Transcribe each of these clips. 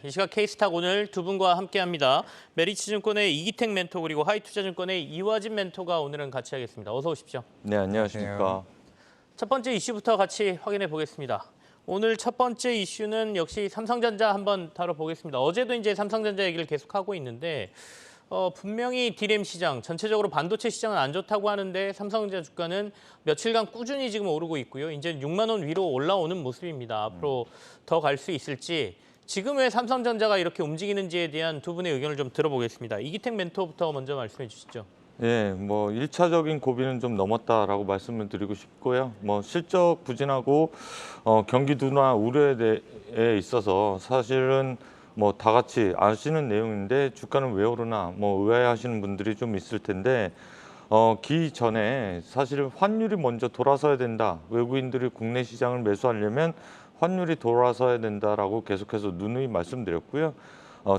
이 시각 K스탁 오늘 두 분과 함께합니다. 메리츠증권의 이기택 멘토 그리고 하이투자증권의 이화진 멘토가 오늘은 같이 하겠습니다. 어서 오십시오. 네, 안녕하십니까. 첫 번째 이슈부터 같이 확인해 보겠습니다. 오늘 첫 번째 이슈는 역시 삼성전자 한번 다뤄보겠습니다. 어제도 이제 삼성전자 얘기를 계속하고 있는데 분명히 D램 시장, 전체적으로 반도체 시장은 안 좋다고 하는데 삼성전자 주가는 며칠간 꾸준히 지금 오르고 있고요. 이제 6만 원 위로 올라오는 모습입니다. 앞으로 더 갈 수 있을지, 지금 왜 삼성전자가 이렇게 움직이는지에 대한 두 분의 의견을 좀 들어보겠습니다. 이기택 멘토부터 먼저 말씀해 주시죠. 예, 뭐 1차적인 고비는 좀 넘었다라고 말씀을 드리고 싶고요. 뭐 실적 부진하고 경기 둔화 우려에 대해 있어서 사실은 뭐 다 같이 아시는 내용인데 주가는 왜 오르나 뭐 의아해하시는 분들이 좀 있을 텐데 기 전에 사실 환율이 먼저 돌아서야 된다. 외국인들이 국내 시장을 매수하려면 환율이 돌아서야 된다라고 계속해서 누누이 말씀드렸고요.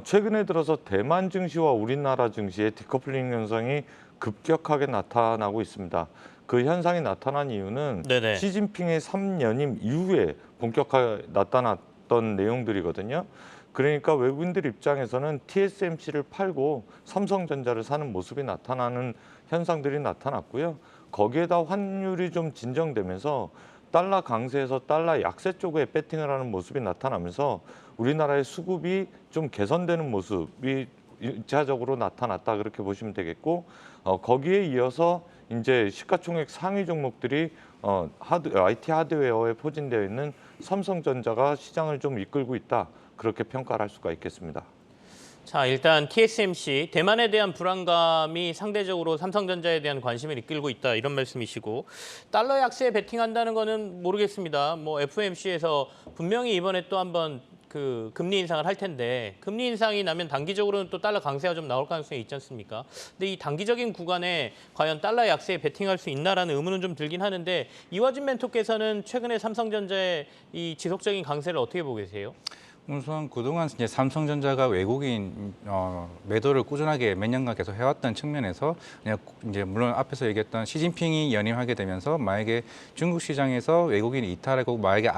최근에 들어서 대만 증시와 우리나라 증시의 디커플링 현상이 급격하게 나타나고 있습니다. 그 현상이 나타난 이유는 네네. 시진핑의 3연임 이후에 본격화가 나타났던 내용들이거든요. 그러니까 외국인들 입장에서는 TSMC를 팔고 삼성전자를 사는 모습이 나타나는 현상들이 나타났고요. 거기에다 환율이 좀 진정되면서 달러 강세에서 달러 약세 쪽에 배팅을 하는 모습이 나타나면서 우리나라의 수급이 좀 개선되는 모습이 1차적으로 나타났다, 그렇게 보시면 되겠고, 거기에 이어서 이제 시가총액 상위 종목들이 IT 하드웨어에 포진되어 있는 삼성전자가 시장을 좀 이끌고 있다, 그렇게 평가를 할 수가 있겠습니다. 자, 일단 TSMC, 대만에 대한 불안감이 상대적으로 삼성전자에 대한 관심을 이끌고 있다, 이런 말씀이시고, 달러 약세에 베팅한다는 거는 모르겠습니다. 뭐 FOMC에서 분명히 이번에 또 한번 그 금리 인상을 할 텐데, 금리 인상이 나면 단기적으로는 또 달러 강세가 좀 나올 가능성이 있지 않습니까? 근데 이 단기적인 구간에 과연 달러 약세에 베팅할 수 있나라는 의문은 좀 들긴 하는데, 이화진 멘토께서는 최근에 삼성전자의 이 지속적인 강세를 어떻게 보고 계세요? 우선 그동안 이제 삼성전자가 외국인 매도를 꾸준하게 몇 년간 계속 해왔던 측면에서 그냥 이제 물론 앞에서 얘기했던 시진핑이 연임하게 되면서 만약에 중국 시장에서 외국인이 이탈하고 만약에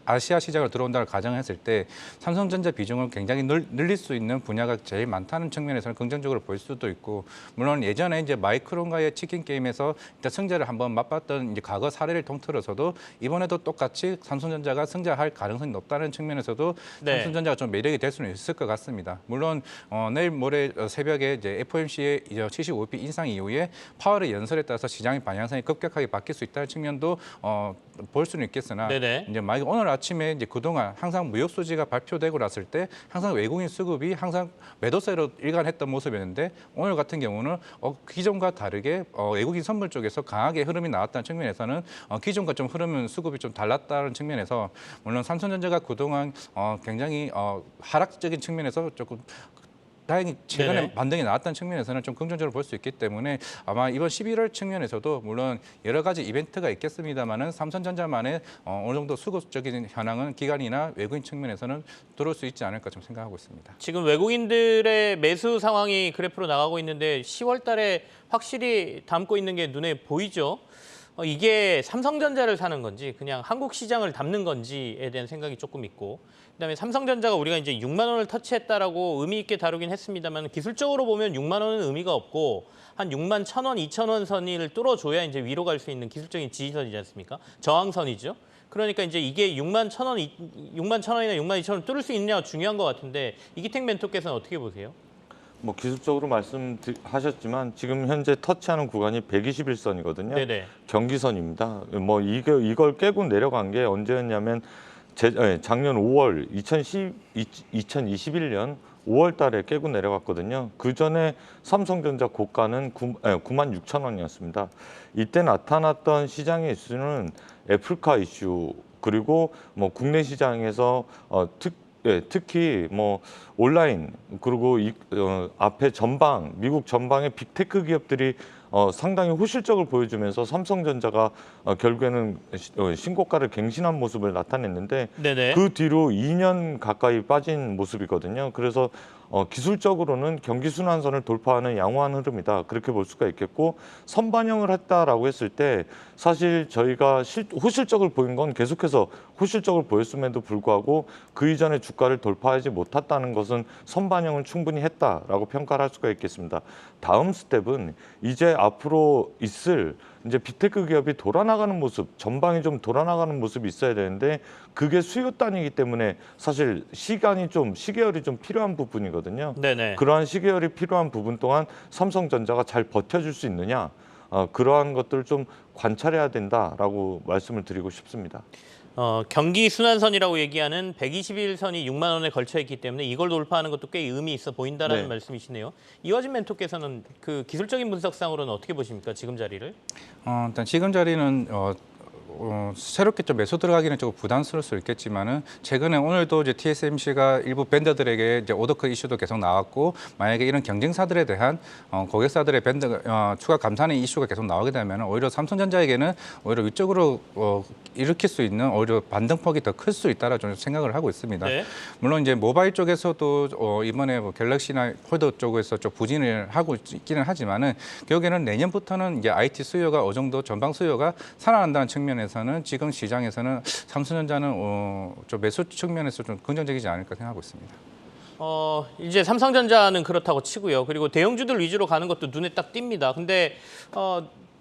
아시아 시장으로 들어온다고 가정했을 때 삼성전자 비중을 굉장히 늘릴 수 있는 분야가 제일 많다는 측면에서는 긍정적으로 볼 수도 있고, 물론 예전에 이제 마이크론과의 치킨 게임에서 일단 승자를 한번 맛봤던 이제 과거 사례를 통틀어서도 이번에도 똑같이 삼성전자가 승자할 가능성이 높다는 측면에서도 네. 삼성전자가 좀 매력이 될 수는 있을 것 같습니다. 물론 내일 모레 새벽에 이제 FOMC의 75bp 인상 이후에 파월의 연설에 따라서 시장의 방향성이 급격하게 바뀔 수 있다는 측면도 볼 수는 있겠으나, 네네. 이제 만약 오늘 아침에 이제 그동안 항상 무역 수지가 발표되고 났을 때 항상 외국인 수급이 항상 매도세로 일관했던 모습이었는데, 오늘 같은 경우는 기존과 다르게 외국인 선물 쪽에서 강하게 흐름이 나왔다는 측면에서는 기존과 좀 흐름은 수급이 좀 달랐다는 측면에서, 물론 삼성전자가 그동안 굉장히 하락적인 측면에서 조금 다행히 최근에 네네. 반등이 나왔다는 측면에서는 좀 긍정적으로 볼 수 있기 때문에 아마 이번 11월 측면에서도 물론 여러 가지 이벤트가 있겠습니다만은 삼성전자만의 어느 정도 수급적인 현황은 기관이나 외국인 측면에서는 들어올 수 있지 않을까 좀 생각하고 있습니다. 지금 외국인들의 매수 상황이 그래프로 나가고 있는데 10월 달에 확실히 담고 있는 게 눈에 보이죠? 이게 삼성전자를 사는 건지 그냥 한국 시장을 담는 건지에 대한 생각이 조금 있고, 그다음에 삼성전자가 우리가 이제 6만 원을 터치했다라고 의미 있게 다루긴 했습니다만, 기술적으로 보면 6만 원은 의미가 없고 한 6만 1,000원, 2,000원 선을 뚫어줘야 이제 위로 갈 수 있는 기술적인 지지선이지 않습니까? 저항선이죠. 그러니까 이제 이게 6만 1,000원, 6만 1,000원이나 6만 2,000원 뚫을 수 있느냐가 중요한 것 같은데, 이기택 멘토께서는 어떻게 보세요? 뭐 기술적으로 말씀하셨지만 지금 현재 터치하는 구간이 121선이거든요. 네네. 경기선입니다. 뭐 이걸 깨고 내려간 게 언제였냐면 작년 5월 2021년 5월 달에 깨고 내려갔거든요. 그 전에 삼성전자 고가는 9만 6천 원이었습니다. 이때 나타났던 시장의 이슈는 애플카 이슈, 그리고 뭐 국내 시장에서 특히 뭐 온라인, 그리고 앞에 미국 전방의 빅테크 기업들이 상당히 호실적을 보여주면서 삼성전자가 결국에는 신고가를 갱신한 모습을 나타냈는데 네네. 그 뒤로 2년 가까이 빠진 모습이거든요. 그래서 기술적으로는 경기 순환선을 돌파하는 양호한 흐름이다. 그렇게 볼 수가 있겠고 선반영을 했다라고 했을 때 사실 저희가 호실적을 보인 건 계속해서 호실적을 보였음에도 불구하고 그 이전에 주가를 돌파하지 못했다는 것은 선반영을 충분히 했다라고 평가를 할 수가 있겠습니다. 다음 스텝은 이제 앞으로 있을 이제 빅테크 기업이 돌아나가는 모습, 전방이 좀 돌아나가는 모습이 있어야 되는데 그게 수요 단위이기 때문에 사실 시계열이 좀 필요한 부분이거든요. 네네. 그러한 시계열이 필요한 부분 동안 삼성전자가 잘 버텨줄 수 있느냐, 그러한 것들을 좀 관찰해야 된다라고 말씀을 드리고 싶습니다. 경기 순환선이라고 얘기하는 121선이 6만 원에 걸쳐 있기 때문에 이걸 돌파하는 것도 꽤 의미 있어 보인다라는 네. 말씀이시네요. 이화진 멘토께서는 그 기술적인 분석상으로는 어떻게 보십니까? 지금 자리를? 일단 지금 자리는 새롭게 좀 매수 들어가기는 조금 부담스러울 수 있겠지만은 최근에 오늘도 이제 TSMC가 일부 벤더들에게 이제 오더컷 이슈도 계속 나왔고 만약에 이런 경쟁사들에 대한 고객사들의 추가 감산의 이슈가 계속 나오게 되면 오히려 삼성전자에게는 오히려 위쪽으로 일으킬 수 있는 오히려 반등폭이 더 클 수 있다라 좀 생각을 하고 있습니다. 네. 물론 이제 모바일 쪽에서도 이번에 뭐 갤럭시나 폴더 쪽에서 좀 부진을 하고 있기는 하지만은 결국에는 내년부터는 이제 IT 수요가 어느 정도 전방 수요가 살아난다는 측면에서는 지금 시장에서는 삼성전자는 좀 매수 측면에서 좀 긍정적이지 않을까 생각하고 있습니다. 이제 삼성전자는 그렇다고 치고요. 그리고 대형주들 위주로 가는 것도 눈에 딱 띕니다. 근데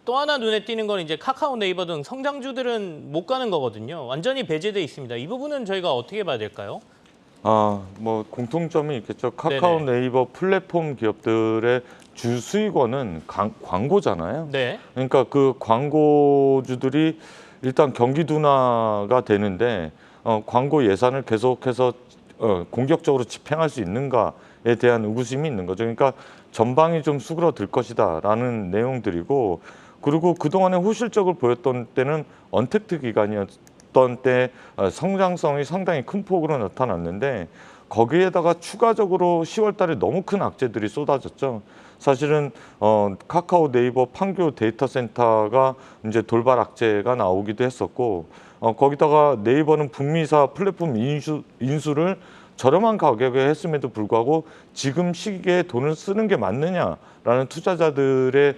또 하나 눈에 띄는 건 이제 카카오, 네이버 등 성장주들은 못 가는 거거든요. 완전히 배제돼 있습니다. 이 부분은 저희가 어떻게 봐야 될까요? 뭐 공통점이 있겠죠. 카카오, 네네. 네이버 플랫폼 기업들의 주 수익원은 광고잖아요. 네. 그러니까 그 광고주들이 일단 경기 둔화가 되는데 광고 예산을 계속해서 공격적으로 집행할 수 있는가에 대한 의구심이 있는 거죠. 그러니까 전방이 좀 수그러들 것이다라는 내용들이고 그리고 그동안에 호실적을 보였던 때는 언택트 기간이었던 때 성장성이 상당히 큰 폭으로 나타났는데 거기에다가 추가적으로 10월 달에 너무 큰 악재들이 쏟아졌죠. 사실은 카카오, 네이버, 판교 데이터 센터가 이제 돌발 악재가 나오기도 했었고 거기다가 네이버는 북미사 플랫폼 인수를 저렴한 가격에 했음에도 불구하고 지금 시기에 돈을 쓰는 게 맞느냐라는 투자자들의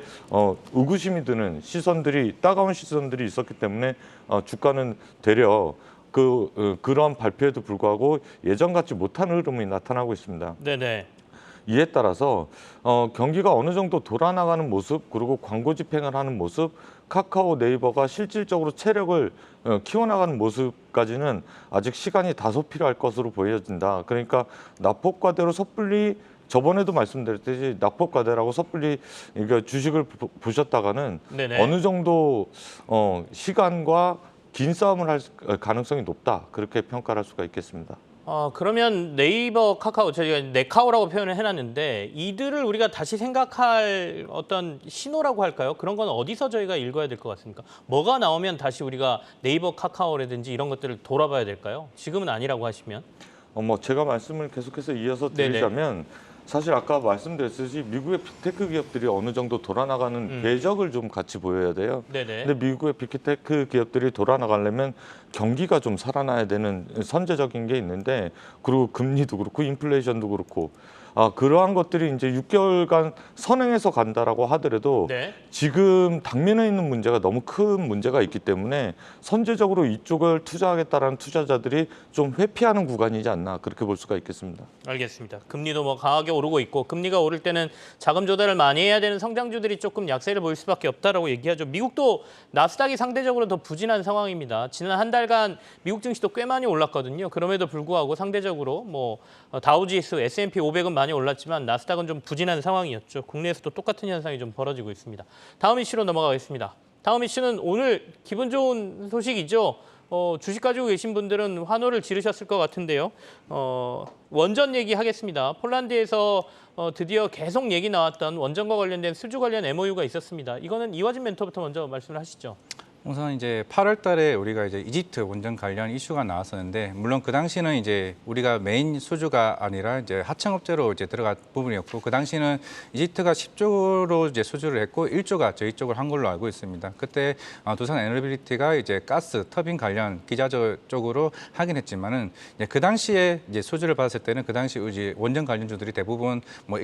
의구심이 드는 따가운 시선들이 있었기 때문에 주가는 되려 그런 발표에도 불구하고 예전 같지 못한 흐름이 나타나고 있습니다. 네네. 이에 따라서 경기가 어느 정도 돌아나가는 모습 그리고 광고 집행을 하는 모습 카카오 네이버가 실질적으로 체력을 키워나가는 모습까지는 아직 시간이 다소 필요할 것으로 보여진다. 그러니까 낙폭과대로 섣불리 저번에도 말씀드렸듯이 낙폭과대라고 섣불리 이거 주식을 보셨다가는 네네. 어느 정도 시간과 긴 싸움을 할 가능성이 높다. 그렇게 평가를 할 수가 있겠습니다. 그러면 네이버, 카카오, 저희가 네카오라고 표현을 해놨는데 이들을 우리가 다시 생각할 어떤 신호라고 할까요? 그런 건 어디서 저희가 읽어야 될 것 같습니까? 뭐가 나오면 다시 우리가 네이버, 카카오라든지 이런 것들을 돌아봐야 될까요? 지금은 아니라고 하시면. 제가 말씀을 계속해서 이어서 네네. 드리자면 사실 아까 말씀드렸듯이 미국의 빅테크 기업들이 어느 정도 돌아나가는 궤적을 좀 같이 보여야 돼요. 네네. 근데 미국의 빅테크 기업들이 돌아나가려면 경기가 좀 살아나야 되는 선제적인 게 있는데 그리고 금리도 그렇고 인플레이션도 그렇고 그러한 것들이 이제 6개월간 선행해서 간다라고 하더라도 네. 지금 당면에 있는 문제가 너무 큰 문제가 있기 때문에 선제적으로 이쪽을 투자하겠다라는 투자자들이 좀 회피하는 구간이지 않나 그렇게 볼 수가 있겠습니다. 알겠습니다. 금리도 뭐 강하게 오르고 있고 금리가 오를 때는 자금 조달을 많이 해야 되는 성장주들이 조금 약세를 보일 수밖에 없다라고 얘기하죠. 미국도 나스닥이 상대적으로 더 부진한 상황입니다. 지난 한 달간 미국 증시도 꽤 많이 올랐거든요. 그럼에도 불구하고 상대적으로 뭐 다우지수, S&P 500은 많이 올랐지만 나스닥은 좀 부진한 상황이었죠. 국내에서도 똑같은 현상이 좀 벌어지고 있습니다. 다음 이슈로 넘어가겠습니다. 다음 이슈는 오늘 기분 좋은 소식이죠. 주식 가지고 계신 분들은 환호를 지르셨을 것 같은데요. 원전 얘기하겠습니다. 폴란드에서 드디어 계속 얘기 나왔던 원전과 관련된 수주 관련 MOU가 있었습니다. 이거는 이화진 멘토부터 먼저 말씀을 하시죠. 우선 이제 8월 달에 우리가 이제 이집트 원전 관련 이슈가 나왔었는데, 물론 그 당시는 이제 우리가 메인 수주가 아니라 이제 하청업체로 이제 들어간 부분이었고, 그 당시는 이집트가 10조로 이제 수주를 했고 1조가 저희 쪽을 한 걸로 알고 있습니다. 그때 두산 에너빌리티가 이제 가스 터빈 관련 기자재 쪽으로 하긴 했지만은, 이제 그 당시에 이제 수주를 받았을 때는 그 당시 이제 원전 관련주들이 대부분 뭐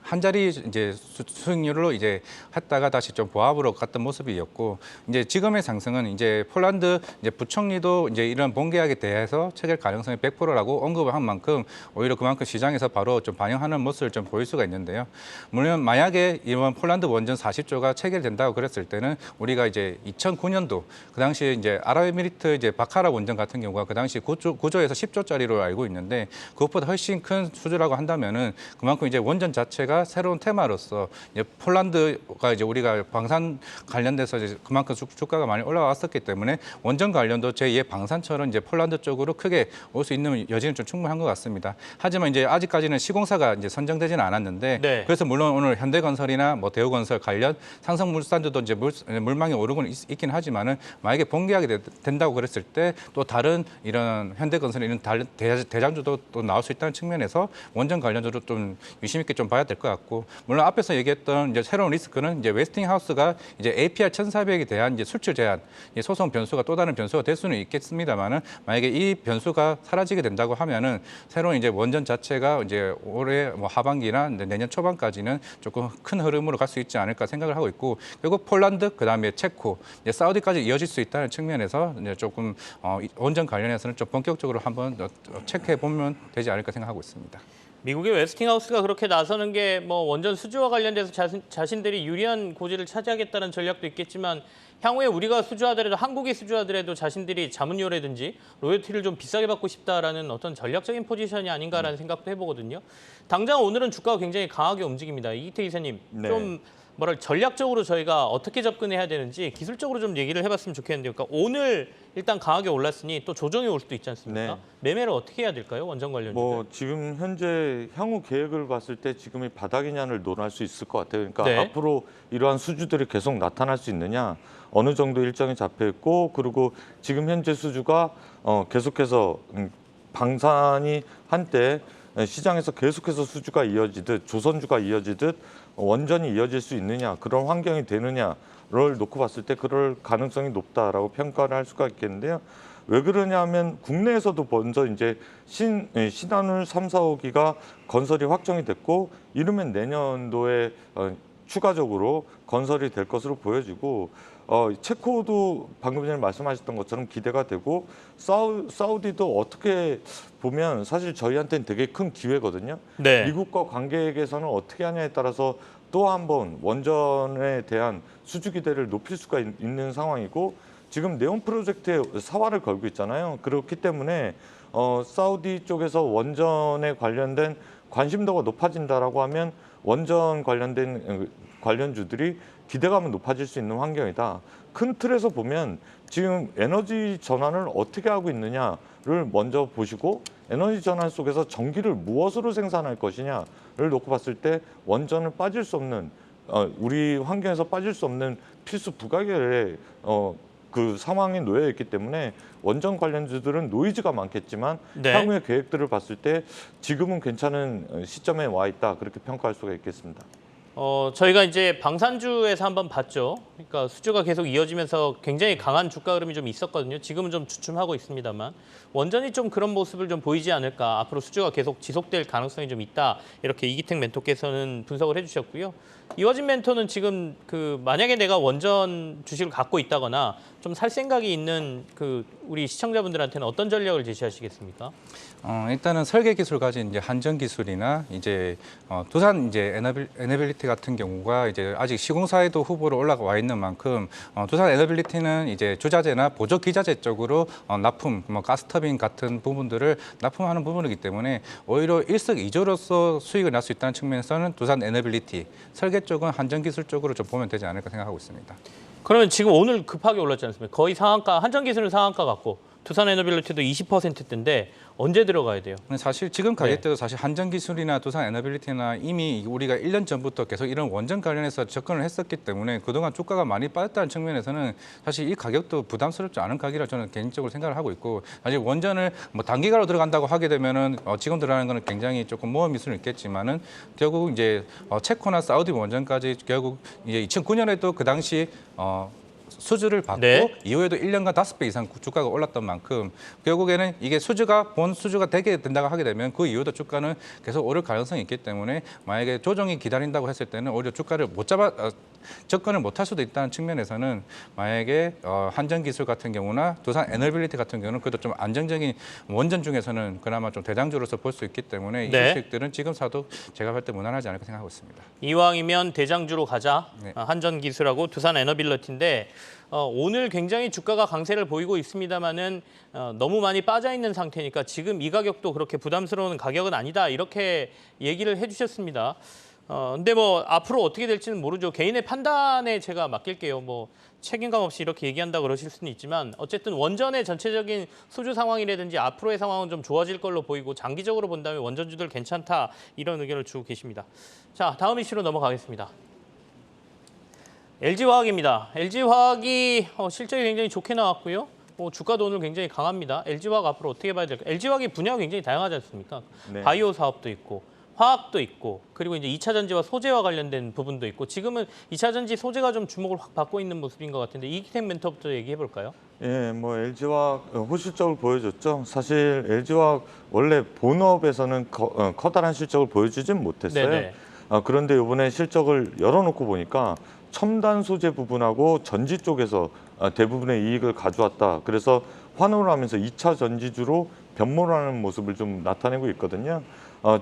한 자리 이제 수익률로 이제 했다가 다시 좀 보합으로 갔던 모습이었고, 이제 지금의 상승은 이제 폴란드 이제 부총리도 이제 이런 본계약에 대해서 체결 가능성이 100%라고 언급을 한 만큼 오히려 그만큼 시장에서 바로 좀 반영하는 모습을 좀 보일 수가 있는데요. 물론 만약에 이번 폴란드 원전 40조가 체결된다고 그랬을 때는 우리가 이제 2009년도 그 당시에 이제 아랍에미리트 이제 바카라 원전 같은 경우가 그 당시 9조에서 10조짜리로 알고 있는데, 그것보다 훨씬 큰 수주라고 한다면은 그만큼 이제 원전 자체가 새로운 테마로서 이제 폴란드가 이제 우리가 방산 관련돼서 이제 그만큼 주가가 많이 올라왔었기 때문에 원전 관련도 제2의 방산처럼 이제 폴란드 쪽으로 크게 올 수 있는 여지는 좀 충분한 것 같습니다. 하지만 이제 아직까지는 시공사가 이제 선정되지는 않았는데, 네. 그래서 물론 오늘 현대건설이나 뭐 대우건설 관련 상승물산주도 이제 물망에 오르고는 있긴 하지만은, 만약에 본계약이 된다고 그랬을 때 또 다른 이런 현대건설 이런 다른 대장주도 또 나올 수 있다는 측면에서 원전 관련주로 좀 유심 있게 좀 봐야 될 것 같고, 물론 앞에서 얘기했던 이제 새로운 리스크는 이제 웨스팅하우스가 이제 APR 1400에 대한 이제 수출 제한, 소송 변수가 또 다른 변수가 될 수는 있겠습니다만은, 만약에 이 변수가 사라지게 된다고 하면은 새로운 이제 원전 자체가 이제 올해 뭐 하반기나 내년 초반까지는 조금 큰 흐름으로 갈 수 있지 않을까 생각을 하고 있고, 결국 폴란드 그다음에 체코, 이제 사우디까지 이어질 수 있다는 측면에서 이제 조금 원전 관련해서는 좀 본격적으로 한번 체크해 보면 되지 않을까 생각하고 있습니다. 미국의 웨스팅하우스가 그렇게 나서는 게 뭐 원전 수주와 관련돼서 자신들이 유리한 고지를 차지하겠다는 전략도 있겠지만, 향후에 우리가 수주하더라도 한국이 수주하더라도 자신들이 자문료라든지 로열티를 좀 비싸게 받고 싶다라는 어떤 전략적인 포지션이 아닌가라는 생각도 해보거든요. 당장 오늘은 주가가 굉장히 강하게 움직입니다. 이기태 이사님, 네. 좀 전략적으로 저희가 어떻게 접근해야 되는지 기술적으로 좀 얘기를 해봤으면 좋겠는데요. 그러니까 오늘 일단 강하게 올랐으니 또 조정이 올 수도 있지 않습니까? 네. 매매를 어떻게 해야 될까요? 원전 관련주. 뭐 지금 현재 향후 계획을 봤을 때 지금이 바닥이냐를 논할 수 있을 것 같아요. 그러니까 네. 앞으로 이러한 수주들이 계속 나타날 수 있느냐, 어느 정도 일정이 잡혀 있고, 그리고 지금 현재 수주가 계속해서 방산이 한때 시장에서 계속해서 수주가 이어지듯 조선주가 이어지듯 원전이 이어질 수 있느냐, 그런 환경이 되느냐를 놓고 봤을 때 그럴 가능성이 높다라고 평가를 할 수가 있겠는데요. 왜 그러냐면 국내에서도 먼저 이제 신한울 3, 4호기가 건설이 확정이 됐고, 이르면 내년도에 추가적으로 건설이 될 것으로 보여지고, 체코도 방금 전에 말씀하셨던 것처럼 기대가 되고, 사우디도 어떻게 보면 사실 저희한테는 되게 큰 기회거든요. 네. 미국과 관계 개선을 어떻게 하냐에 따라서 또 한 번 원전에 대한 수주 기대를 높일 수가 있는 상황이고, 지금 네온 프로젝트에 사활을 걸고 있잖아요. 그렇기 때문에 사우디 쪽에서 원전에 관련된 관심도가 높아진다라고 하면 원전 관련된 관련주들이 기대감은 높아질 수 있는 환경이다. 큰 틀에서 보면 지금 에너지 전환을 어떻게 하고 있느냐를 먼저 보시고, 에너지 전환 속에서 전기를 무엇으로 생산할 것이냐를 놓고 봤을 때 원전은 빠질 수 없는, 우리 환경에서 빠질 수 없는 필수 부가결의 그 상황에 놓여 있기 때문에 원전 관련주들은 노이즈가 많겠지만, 네. 향후의 계획들을 봤을 때 지금은 괜찮은 시점에 와 있다, 그렇게 평가할 수가 있겠습니다. 저희가 이제 방산주에서 한번 봤죠. 그러니까 수주가 계속 이어지면서 굉장히 강한 주가 흐름이 좀 있었거든요. 지금은 좀 주춤하고 있습니다만, 원전이 좀 그런 모습을 좀 보이지 않을까, 앞으로 수주가 계속 지속될 가능성이 좀 있다, 이렇게 이기택 멘토께서는 분석을 해주셨고요. 이화진 멘토는 지금 만약에 내가 원전 주식을 갖고 있다거나 좀 살 생각이 있는 우리 시청자분들한테는 어떤 전략을 제시하시겠습니까? 일단은 설계 기술 가진 이제 한전 기술이나 이제 두산 이제 에너빌리티 같은 경우가 이제 아직 시공사에도 후보로 올라와 있는 만큼, 두산 에너빌리티는 이제 주자재나 보조 기자재 쪽으로 납품, 뭐 가스터빈 같은 부분들을 납품하는 부분이기 때문에 오히려 일석이조로서 수익을 낼 수 있다는 측면에서는 두산 에너빌리티, 설계 쪽은 한전 기술 쪽으로 좀 보면 되지 않을까 생각하고 있습니다. 그러면 지금 오늘 급하게 올랐지 않습니까? 거의 상한가, 한전기술은 상한가 같고 두산 에너빌리티도 20%대인데 언제 들어가야 돼요? 근데 사실 지금 가격대도 사실 한전기술이나 두산 에너빌리티나 이미 우리가 1년 전부터 계속 이런 원전 관련해서 접근을 했었기 때문에 그동안 주가가 많이 빠졌다는 측면에서는 사실 이 가격도 부담스럽지 않은 가격이라 저는 개인적으로 생각을 하고 있고, 사실 원전을 뭐 단기간으로 들어간다고 하게 되면은 지금 들어가는 거는 굉장히 조금 모험일 수는 있겠지만은 결국 이제 체코나 사우디 원전까지 결국 이제 2009년에도 그 당시 수주를 받고 네. 이후에도 1년간 5배 이상 주가가 올랐던 만큼 결국에는 이게 본 수주가 되게 된다고 하게 되면 그 이후도 주가는 계속 오를 가능성이 있기 때문에 만약에 조정이 기다린다고 했을 때는 오히려 주가를 접근을 못할 수도 있다는 측면에서는 만약에 한전기술 같은 경우나 두산 에너빌리티 같은 경우는 그래도 좀 안정적인 원전 중에서는 그나마 좀 대장주로서 볼 수 있기 때문에 네. 이 주식들은 지금 사도 제가 볼 때 무난하지 않을까 생각하고 있습니다. 이왕이면 대장주로 가자. 네. 한전기술하고 두산 에너빌리티인데 오늘 굉장히 주가가 강세를 보이고 있습니다만은 너무 많이 빠져 있는 상태니까 지금 이 가격도 그렇게 부담스러운 가격은 아니다. 이렇게 얘기를 해주셨습니다. 근데 뭐 앞으로 어떻게 될지는 모르죠. 개인의 판단에 제가 맡길게요. 뭐 책임감 없이 이렇게 얘기한다 그러실 수는 있지만 어쨌든 원전의 전체적인 수주 상황이라든지 앞으로의 상황은 좀 좋아질 걸로 보이고 장기적으로 본다면 원전주들 괜찮다 이런 의견을 주고 계십니다. 자, 다음 이슈로 넘어가겠습니다. LG화학입니다. LG화학이 실적이 굉장히 좋게 나왔고요. 주가도 오늘 굉장히 강합니다. LG화학 앞으로 어떻게 봐야 될까요? LG화학이 분야가 굉장히 다양하지 않습니까? 네. 바이오 사업도 있고 화학도 있고 그리고 이제 2차 전지와 소재와 관련된 부분도 있고 지금은 2차 전지 소재가 좀 주목을 확 받고 있는 모습인 것 같은데 이기택 멘토부터 얘기해 볼까요? 예, 뭐 LG화학 호실적을 보여줬죠. 사실 LG화학 원래 본업에서는 커다란 실적을 보여주진 못했어요. 네네. 그런데 이번에 실적을 열어놓고 보니까 첨단 소재 부분하고 전지 쪽에서 대부분의 이익을 가져왔다. 그래서 환호를 하면서 2차 전지주로 변모하는 모습을 좀 나타내고 있거든요.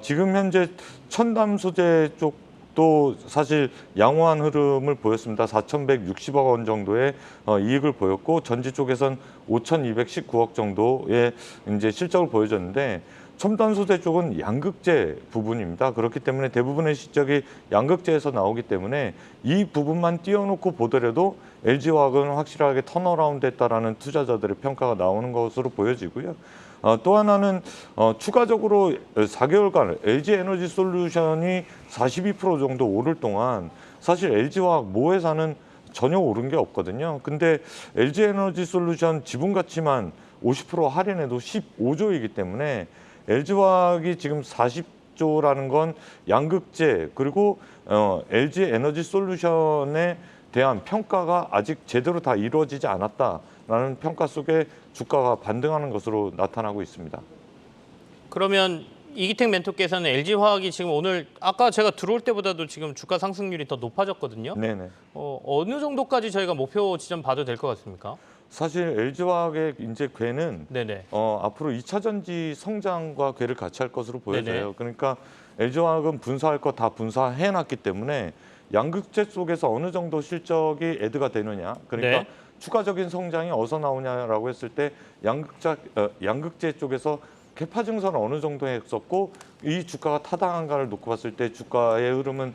지금 현재 첨단 소재 쪽도 사실 양호한 흐름을 보였습니다. 4,160억 원 정도의 이익을 보였고 전지 쪽에선 5,219억 정도의 이제 실적을 보여줬는데 첨단 소재 쪽은 양극재 부분입니다. 그렇기 때문에 대부분의 실적이 양극재에서 나오기 때문에 이 부분만 띄워놓고 보더라도 LG화학은 확실하게 턴어라운드 했다라는 투자자들의 평가가 나오는 것으로 보여지고요. 또 하나는 추가적으로 4개월간 LG에너지솔루션이 42% 정도 오를 동안 사실 LG화학 모 회사는 전혀 오른 게 없거든요. 근데 LG에너지솔루션 지분 가치만 50% 할인해도 15조이기 때문에 LG화학이 지금 40조라는 건 양극재 그리고 LG에너지솔루션에 대한 평가가 아직 제대로 다 이루어지지 않았다라는 평가 속에 주가가 반등하는 것으로 나타나고 있습니다. 그러면 이기택 멘토께서는 LG화학이 지금 오늘 아까 제가 들어올 때보다도 지금 주가 상승률이 더 높아졌거든요. 네네. 어느 정도까지 저희가 목표 지점 봐도 될 것 같습니까? 사실 LG화학의 이제 궤는 네네. 앞으로 2차 전지 성장과 궤를 같이 할 것으로 보여져요. 네네. 그러니까 LG화학은 분사할 거 다 분사해놨기 때문에 양극재 속에서 어느 정도 실적이 애드가 되느냐. 그러니까 네. 추가적인 성장이 어디서 나오냐라고 했을 때 양극재 쪽에서 개파 증선을 어느 정도 했었고 이 주가가 타당한가를 놓고 봤을 때 주가의 흐름은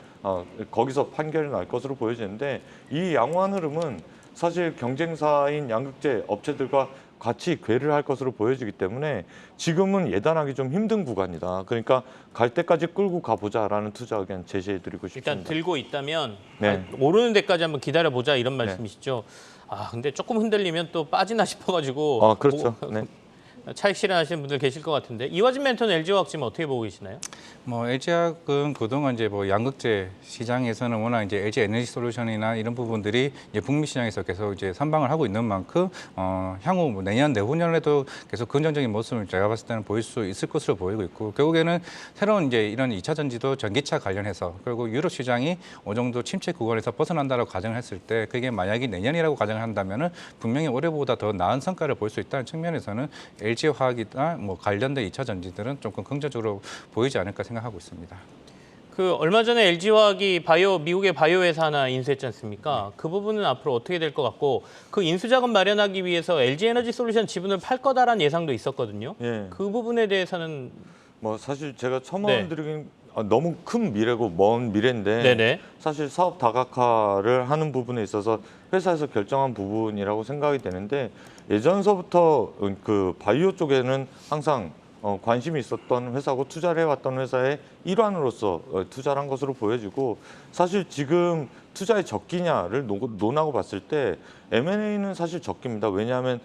거기서 판결이 날 것으로 보여지는데 이 양호한 흐름은 사실 경쟁사인 양극재 업체들과 같이 궤를 할 것으로 보여지기 때문에 지금은 예단하기 좀 힘든 구간이다. 그러니까 갈 때까지 끌고 가보자라는 투자 의견 제시해드리고 싶습니다. 일단 들고 있다면 네. 오르는 데까지 한번 기다려보자 이런 말씀이시죠. 근데 조금 흔들리면 또 빠지나 싶어가지고 그렇죠. 네. 차익 실현하시는 분들 계실 것 같은데 이화진 멘토는 LG화학 지금 어떻게 보고 계시나요? 뭐 LG화학은 그동안 이제 뭐 양극재 시장에서는 워낙 이제 LG 에너지 솔루션이나 이런 부분들이 이제 북미 시장에서 계속 이제 선방을 하고 있는 만큼 향후 뭐 내년 내후년에도 계속 긍정적인 모습을 제가 봤을 때는 보일 수 있을 것으로 보이고 있고 결국에는 새로운 이제 이런 2차 전지도 전기차 관련해서 결국 유럽 시장이 어느 정도 침체 구간에서 벗어난다라고 가정을 했을 때 그게 만약에 내년이라고 가정을 한다면은 분명히 올해보다 더 나은 성과를 볼 수 있다는 측면에서는 LG화학이나 뭐 관련된 2차 전지들은 조금 긍정적으로 보이지 않을까 생각하고 있습니다. 얼마 전에 LG화학이 미국의 바이오 회사 하나 인수했지 않습니까? 그 부분은 앞으로 어떻게 될 것 같고 그 인수 자금 마련하기 위해서 LG에너지솔루션 지분을 팔 거다라는 예상도 있었거든요. 예. 그 부분에 대해서는 뭐 사실 제가 첨언드리긴 너무 큰 미래고 먼 미래인데 네네. 사실 사업 다각화를 하는 부분에 있어서 회사에서 결정한 부분이라고 생각이 되는데 예전서부터 그 바이오 쪽에는 항상 관심이 있었던 회사고 투자를 해왔던 회사의 일환으로서 투자를 한 것으로 보여지고 사실 지금 투자의 적기냐를 논하고 봤을 때 M&A는 사실 적기입니다. 왜냐하면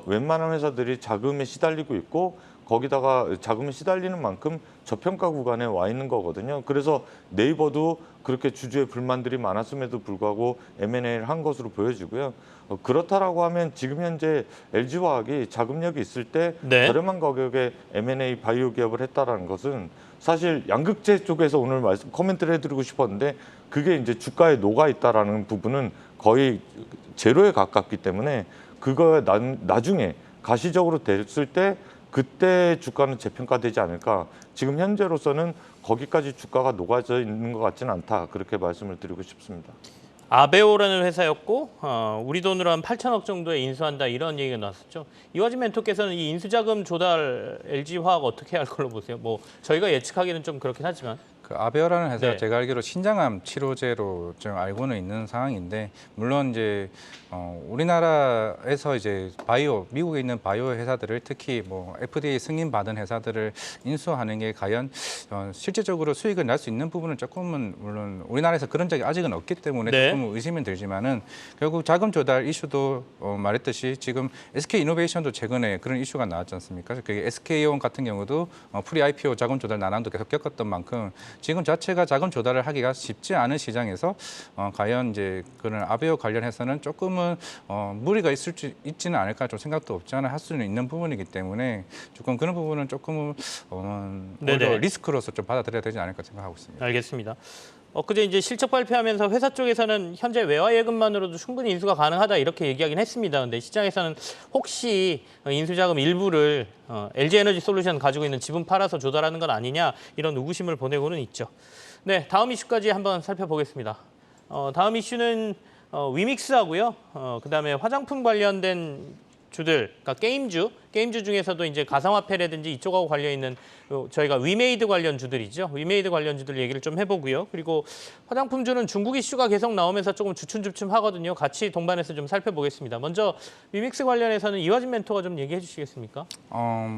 웬만한 회사들이 자금에 시달리고 있고 거기다가 자금에 시달리는 만큼 저평가 구간에 와 있는 거거든요. 그래서 네이버도 그렇게 주주의 불만들이 많았음에도 불구하고 M&A를 한 것으로 보여지고요. 그렇다라고 하면 지금 현재 LG화학이 자금력이 있을 때 네. 저렴한 가격에 M&A 바이오 기업을 했다라는 것은 사실 양극재 쪽에서 오늘 코멘트를 해드리고 싶었는데 그게 이제 주가에 녹아 있다라는 부분은 거의 제로에 가깝기 때문에 그거 나중에 가시적으로 됐을 때 그때 주가는 재평가되지 않을까. 지금 현재로서는 거기까지 주가가 녹아져 있는 것 같지는 않다. 그렇게 말씀을 드리고 싶습니다. 아베오라는 회사였고 우리 돈으로 한 8천억 정도에 인수한다 이런 얘기가 나왔었죠. 이화진 멘토께서는 이 인수자금 조달 LG화학 어떻게 할 걸로 보세요? 뭐 저희가 예측하기는 좀 그렇긴 하지만. 그 아베어라는 회사가 네. 제가 알기로 신장암 치료제로 좀 알고는 있는 상황인데 물론 이제 우리나라에서 이제 바이오 미국에 있는 바이오 회사들을 특히 뭐 FDA 승인 받은 회사들을 인수하는 게 과연 실질적으로 수익을 낼 수 있는 부분은 조금은 물론 우리나라에서 그런 적이 아직은 없기 때문에 네. 조금 의심은 들지만은 결국 자금 조달 이슈도 말했듯이 지금 SK 이노베이션도 최근에 그런 이슈가 나왔지 않습니까? 그게 SK온 같은 경우도 프리 IPO 자금 조달 난항도 계속 겪었던 만큼 지금 자체가 자금 조달을 하기가 쉽지 않은 시장에서 과연 이제 그런 아베오 관련해서는 조금은 무리가 있지는 않을까 좀 생각도 없지 않아 할 수는 있는 부분이기 때문에 조금 그런 부분은 조금은 오히려 네네. 리스크로서 좀 받아들여야 되지 않을까 생각하고 있습니다. 알겠습니다. 엊그제 이제 실적 발표하면서 회사 쪽에서는 현재 외화 예금만으로도 충분히 인수가 가능하다 이렇게 얘기하긴 했습니다. 근데 시장에서는 혹시 인수자금 일부를 LG에너지솔루션 가지고 있는 지분 팔아서 조달하는 건 아니냐 이런 의구심을 보내고는 있죠. 네, 다음 이슈까지 한번 살펴보겠습니다. 다음 이슈는 위믹스하고요. 그다음에 화장품 관련된 주들, 그러니까 게임주 중에서도 이제 가상화폐라든지 이쪽하고 관련 있는 저희가 위메이드 관련 주들이죠. 위메이드 관련 주들 얘기를 좀 해보고요. 그리고 화장품주는 중국 이슈가 계속 나오면서 조금 주춤주춤하거든요. 같이 동반해서 좀 살펴보겠습니다. 먼저 위믹스 관련해서는 이화진 멘토가 좀 얘기해 주시겠습니까?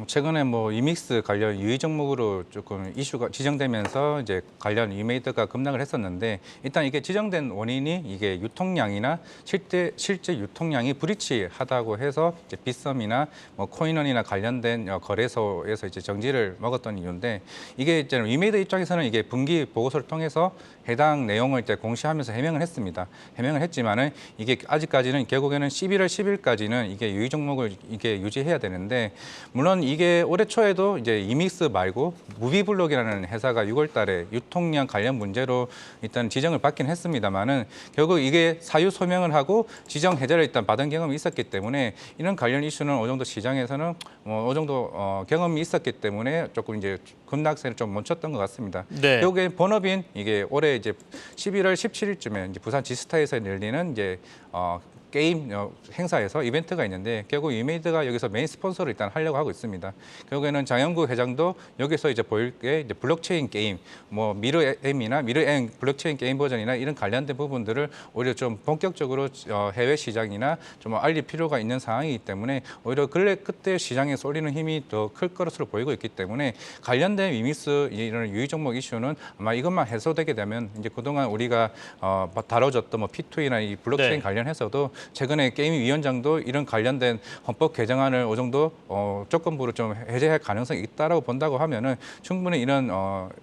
최근에 뭐 이믹스 관련 유의 종목으로 조금 이슈가 지정되면서 이제 관련 위메이드가 급락을 했었는데 일단 이게 지정된 원인이 이게 유통량이나 실제 유통량이 불이치하다고 해서 이제 빗썸이나 뭐 코인원이나 관련된 거래소에서 이제 정지를 먹었던 이유인데 이게 이제 위메이드 입장에서는 이게 분기 보고서를 통해서 해당 내용을 이제 공시하면서 해명을 했습니다. 해명을 했지만은 이게 아직까지는 결국에는 11월 10일까지는 이게 유의 종목을 이게 유지해야 되는데 물론 이게 올해 초에도 이제 이믹스 말고 무비블록이라는 회사가 6월달에 유통량 관련 문제로 일단 지정을 받긴 했습니다만은 결국 이게 사유 소명을 하고 지정 해제를 일단 받은 경험이 있었기 때문에 이런 관련 이슈는 어느 정도 시장에서는 어느 정도 경험이 있었기 때문에 조금 이제 급락세를 좀 멈췄던 것 같습니다. 네. 결국에 본업인 이게 올해 이제 11월 17일쯤에 이제 부산 지스타에서 열리는 이제 게임 행사에서 이벤트가 있는데 결국 위메이드가 여기서 메인 스폰서를 일단 하려고 하고 있습니다. 결국에는 장영구 회장도 여기서 이제 보일 게 이제 블록체인 게임, 뭐 미르M이나 미르M 블록체인 게임 버전이나 이런 관련된 부분들을 오히려 좀 본격적으로 해외 시장이나 좀 알릴 필요가 있는 상황이기 때문에 오히려 근래 그때 시장에 쏠리는 힘이 더 클 것으로 보이고 있기 때문에 관련된 위믹스 이런 유의 종목 이슈는 아마 이것만 해소되게 되면 이제 그동안 우리가 다뤄졌던 뭐 P2E나 이 블록체인 네. 관련해서도 최근에 게임위원장도 이런 관련된 헌법 개정안을 어느 정도 조건부로 좀 해제할 가능성이 있다라고 본다고 하면은 충분히 이런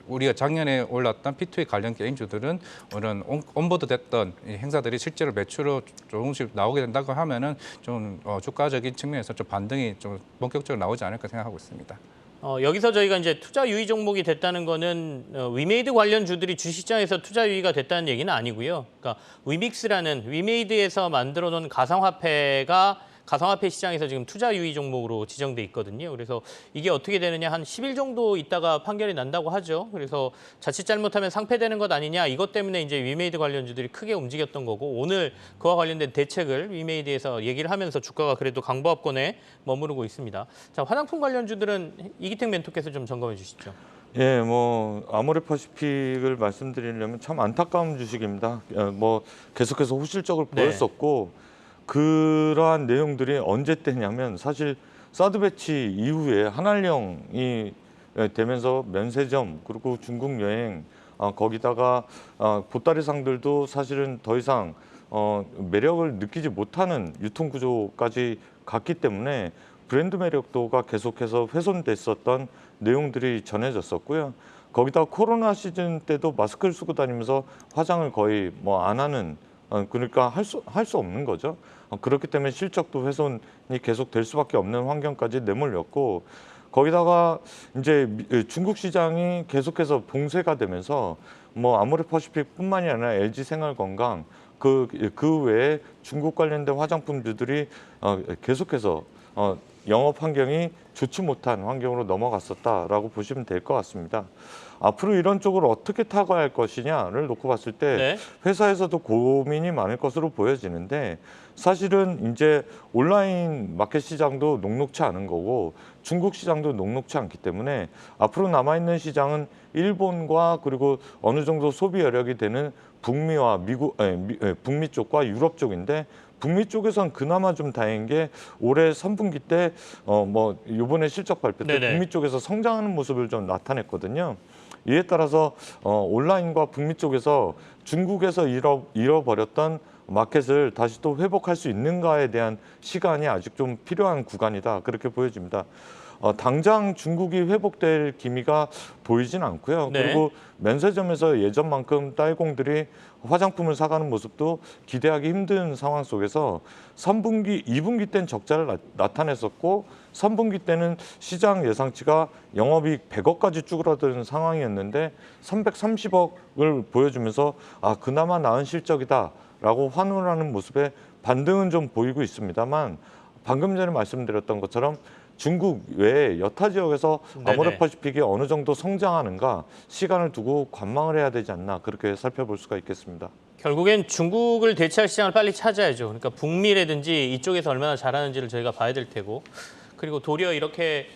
우리가 작년에 올랐던 P2E 관련 게임주들은 이런 온보드 됐던 이 행사들이 실제로 매출로 조금씩 나오게 된다고 하면은 좀 주가적인 측면에서 좀 반등이 좀 본격적으로 나오지 않을까 생각하고 있습니다. 여기서 저희가 이제 투자 유의 종목이 됐다는 거는 위메이드 관련 주들이 주식시장에서 투자 유의가 됐다는 얘기는 아니고요. 그러니까 위믹스라는 위메이드에서 만들어 놓은 가상화폐가 가상화폐 시장에서 지금 투자 유의 종목으로 지정돼 있거든요. 그래서 이게 어떻게 되느냐 한 10일 정도 있다가 판결이 난다고 하죠. 그래서 자칫 잘못하면 상폐되는 것 아니냐 이것 때문에 이제 위메이드 관련주들이 크게 움직였던 거고 오늘 그와 관련된 대책을 위메이드에서 얘기를 하면서 주가가 그래도 강보합권에 머무르고 있습니다. 자, 화장품 관련주들은 이기택 멘토께서 좀 점검해 주시죠. 예, 뭐 아모레퍼시픽을 말씀드리려면 참 안타까운 주식입니다. 뭐 계속해서 호실적을 네. 보였었고 그러한 내용들이 언제 때냐면 사실 사드 배치 이후에 한알령이 되면서 면세점 그리고 중국 여행 거기다가 보따리상들도 사실은 더 이상 매력을 느끼지 못하는 유통 구조까지 갔기 때문에 브랜드 매력도가 계속해서 훼손됐었던 내용들이 전해졌었고요. 거기다 코로나 시즌 때도 마스크를 쓰고 다니면서 화장을 거의 뭐 안 하는 그러니까 할 수 없는 거죠. 그렇기 때문에 실적도 훼손이 계속 될 수밖에 없는 환경까지 내몰렸고 거기다가 이제 중국 시장이 계속해서 봉쇄가 되면서 뭐 아모레퍼시픽뿐만이 아니라 LG생활건강 그 외에 중국 관련된 화장품주들이 계속해서 영업 환경이 좋지 못한 환경으로 넘어갔었다라고 보시면 될 것 같습니다. 앞으로 이런 쪽을 어떻게 타개할 것이냐를 놓고 봤을 때 네. 회사에서도 고민이 많을 것으로 보여지는데 사실은 이제 온라인 마켓 시장도 녹록치 않은 거고 중국 시장도 녹록치 않기 때문에 앞으로 남아있는 시장은 일본과 그리고 어느 정도 소비 여력이 되는 북미와 북미 쪽과 유럽 쪽인데 북미 쪽에선 그나마 좀 다행인 게 올해 3분기 때 뭐 이번에 실적 발표 때 네네. 북미 쪽에서 성장하는 모습을 좀 나타냈거든요. 이에 따라서 온라인과 북미 쪽에서 중국에서 잃어버렸던 마켓을 다시 또 회복할 수 있는가에 대한 시간이 아직 좀 필요한 구간이다. 그렇게 보여집니다. 당장 중국이 회복될 기미가 보이진 않고요. 네. 그리고 면세점에서 예전만큼 딸공들이 화장품을 사가는 모습도 기대하기 힘든 상황 속에서 3분기, 2분기 때는 적자를 나타냈었고 3분기 때는 시장 예상치가 영업이익 100억까지 쭈그러드는 상황이었는데 330억을 보여주면서 그나마 나은 실적이다라고 환호하는 모습에 반등은 좀 보이고 있습니다만 방금 전에 말씀드렸던 것처럼 중국 외에 여타 지역에서 네네. 아모레퍼시픽이 어느 정도 성장하는가 시간을 두고 관망을 해야 되지 않나 그렇게 살펴볼 수가 있겠습니다. 결국엔 중국을 대체할 시장을 빨리 찾아야죠. 그러니까 북미라든지 이쪽에서 얼마나 잘하는지를 저희가 봐야 될 테고, 그리고 도리어 이렇게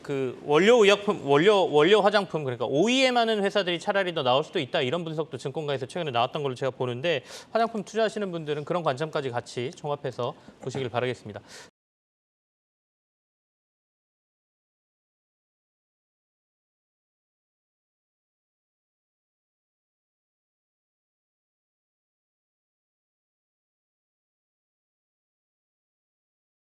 그 원료 의약품, 원료 화장품, 그러니까 OEM 하는 회사들이 차라리 더 나올 수도 있다, 이런 분석도 증권가에서 최근에 나왔던 걸로 제가 보는데 화장품 투자하시는 분들은 그런 관점까지 같이 종합해서 보시길 바라겠습니다.